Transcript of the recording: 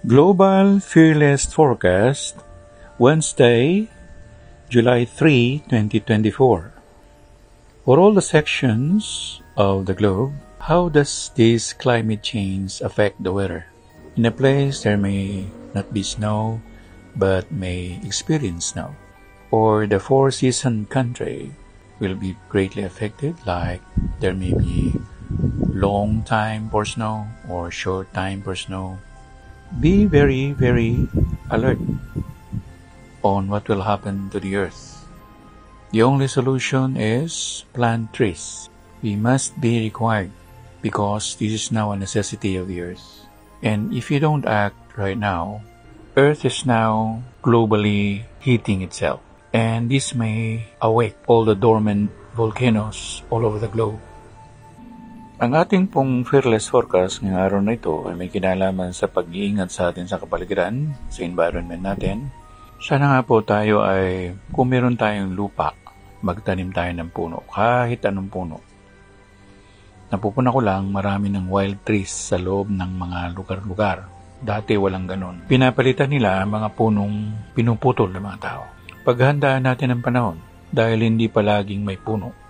Global Fearless Forecast, Wednesday, July 3, 2024. For all the sections of the globe, how does this climate change affect the weather? In a place there may not be snow, but may experience snow. Or the four-season country will be greatly affected, like there may be long time for snow or short time for snow. Be very, very alert on what will happen to the earth. The only solution is plant trees. We must be required because this is now a necessity of the earth. And if you don't act right now, earth is now globally heating itself. And this may awake all the dormant volcanoes all over the globe. Ang ating pong fearless forecast ngayong araw na ito ay may kinalaman sa pag-iingat sa atin sa kapaligiran, sa environment natin. Sana nga po tayo ay, kung meron tayong lupa, magtanim tayo ng puno, kahit anong puno. Napupuna ko lang, marami ng wild trees sa loob ng mga lugar-lugar. Dati walang ganon. Pinapalitan nila ang mga punong pinuputol ng mga tao. Paghandaan natin ang panahon dahil hindi palaging may puno.